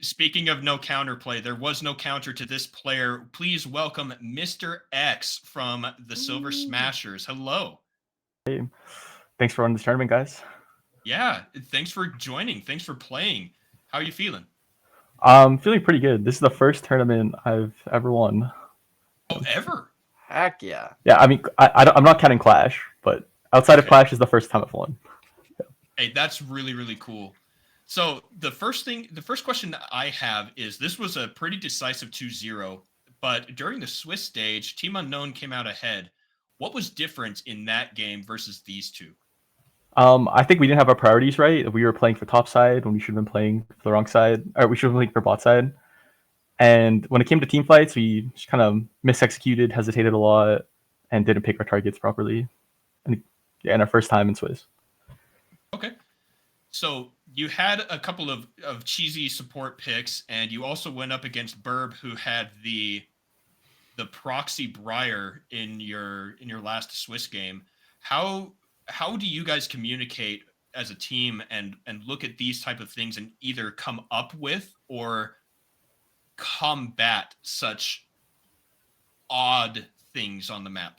Speaking of no counterplay, there was no counter to this player. Please welcome Mr. X from the Silver Ooh. Smashers. Hello. Hey, thanks for running this tournament, guys. Yeah, thanks for joining. Thanks for playing. How are you feeling? I'm feeling pretty good. This is the first tournament I've ever won. Oh, ever? Heck yeah. Yeah, I mean, I'm not counting Clash, but outside of Okay. Clash is the first time I've won. Hey, that's really, really cool. So the first question I have is this was a pretty decisive 2-0, but during the Swiss stage, Team Unknown came out ahead. What was different in that game versus these two? I think we didn't have our priorities right. We were playing for top side when we should have been playing for the wrong side, or we should have been playing for bot side. And when it came to team fights, we just kind of misexecuted, hesitated a lot, and didn't pick our targets properly. And yeah, in our first time in Swiss. Okay. So you had a couple of cheesy support picks, and you also went up against Burb, who had the proxy Briar in your last Swiss game. How do you guys communicate as a team and look at these type of things and either come up with or combat such odd things on the map?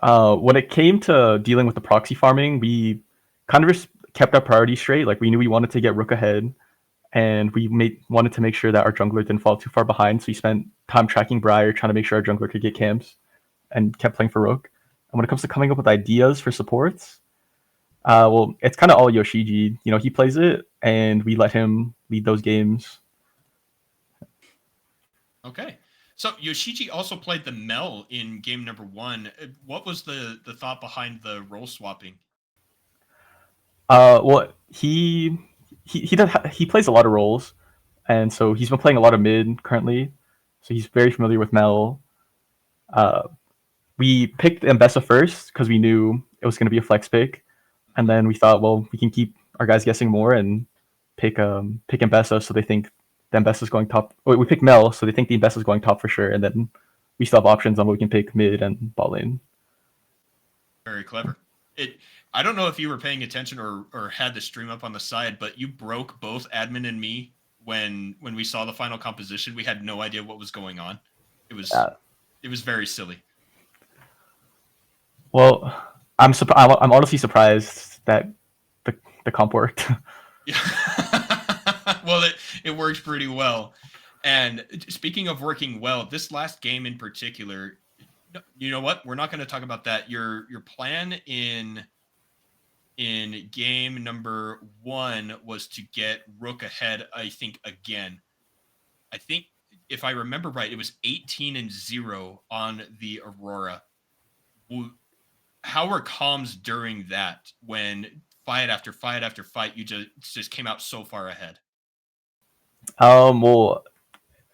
When it came to dealing with the proxy farming, we kind of just kept our priorities straight. Like we knew we wanted to get Rook ahead, and wanted to make sure that our jungler didn't fall too far behind. So we spent time tracking Briar, trying to make sure our jungler could get camps, and kept playing for Rook. And when it comes to coming up with ideas for supports, well, it's kind of all Yoshiji. You know, he plays it, and we let him lead those games. Okay. So Yoshiji also played the Mel in game number one. What was the thought behind the role swapping? Well, he plays a lot of roles, and so he's been playing a lot of mid currently. So he's very familiar with Mel. Uh, we picked Mbessa first because we knew it was going to be a flex pick, and then we thought, well, we can keep our guys guessing more and pick Mbessa so they think the Mbessa's going top. We pick Mel so they think the Mbessa's going top for sure, and then we still have options on what we can pick mid and bot lane. Very clever. It. I don't know if you were paying attention or had the stream up on the side, but you broke both admin and me when we saw the final composition. We had no idea what was going on. It was Uh, it was very silly. well, I'm honestly surprised that the comp worked. Yeah. Well, it worked pretty well. And speaking of working well, this last game in particular, you know what? We're not going to talk about that. Your plan in game number one was to get Rook ahead, I think, again. I think if I remember right, it was 18-0 on the Aurora. How were comms during that when fight after fight after fight you just came out so far ahead? Well,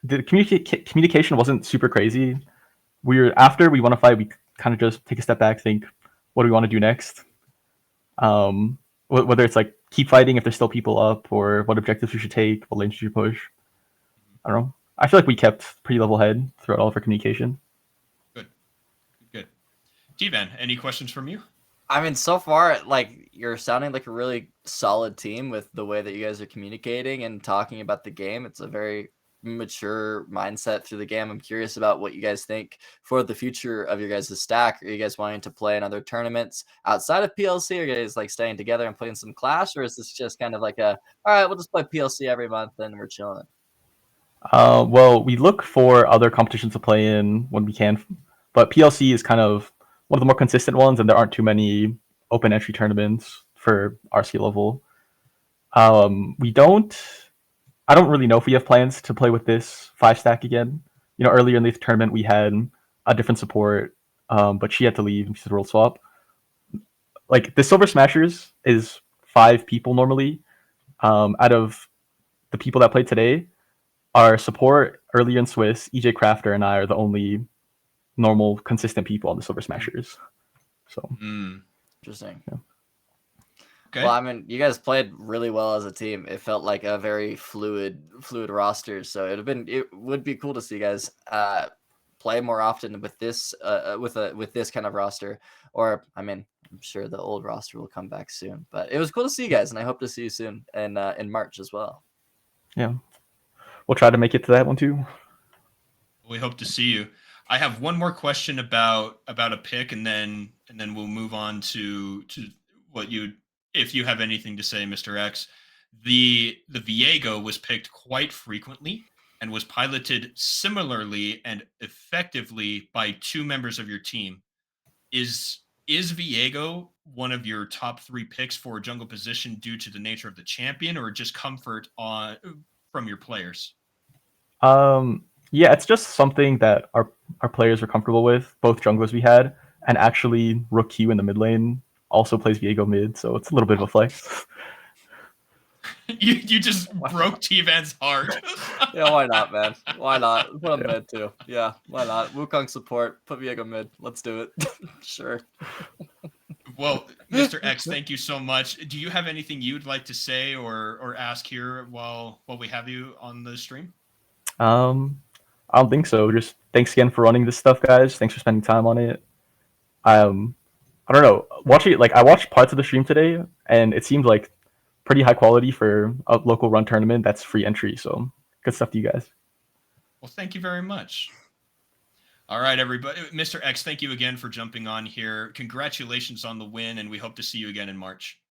the communication wasn't super crazy. After we won a fight, we kind of just take a step back, think, what do we want to do next? Whether it's like keep fighting if there's still people up, or what objectives we should take, what lanes should you push. I don't know. I feel like we kept pretty level head throughout all of our communication. Good, good. T-Van, any questions from you? I mean, so far, like, you're sounding like a really solid team with the way that you guys are communicating and talking about the game. It's a very mature mindset through the game. I'm curious about what you guys think for the future of your guys' stack. Are you guys wanting to play in other tournaments outside of PLC? Are you guys like staying together and playing some Clash, or is this just kind of like all right, we'll just play PLC every month and we're chilling? Well, we look for other competitions to play in when we can, but PLC is kind of one of the more consistent ones, and there aren't too many open entry tournaments for our skill level. We don't. I don't really know if we have plans to play with this five stack again. You know, earlier in the tournament we had a different support, but she had to leave and she's a role swap. Like the Silver Smashers is five people normally. Out of the people that played today, our support earlier in Swiss, EJ Crafter and I are the only normal, consistent people on the Silver Smashers. So, Interesting. yeah. Well, Okay. I mean, you guys played really well as a team. It felt like a very fluid roster. So it would be cool to see you guys play more often with this with this kind of roster. Or I mean, I'm sure the old roster will come back soon. But it was cool to see you guys, and I hope to see you soon in March as well. Yeah. we'll try to make it to that one too. We hope to see you. I have one more question about a pick, and then we'll move on to what you, if you have anything to say, Mr. X. The Viego was picked quite frequently and was piloted similarly and effectively by two members of your team. Is Viego one of your top 3 picks for jungle position due to the nature of the champion, or just comfort on from your players? Yeah, it's just something that our players are comfortable with, both junglers we had, and actually Rook Q in the mid lane also plays Viego mid, so it's a little bit of a flex. You just broke T-Van's heart. Yeah, why not, man? Why not? Put him mid too. Yeah, why not? Wukong support. Put Viego mid. Let's do it. Sure. Well, Mr. X, thank you so much. Do you have anything you'd like to say or ask here while we have you on the stream? I don't think so. Just thanks again for running this stuff, guys. Thanks for spending time on it. I don't know. I watched parts of the stream today, and it seemed like pretty high quality for a local run tournament that's free entry. So good stuff to you guys. Well, thank you very much. All right, everybody. Mr. X, thank you again for jumping on here. Congratulations on the win, and we hope to see you again in March.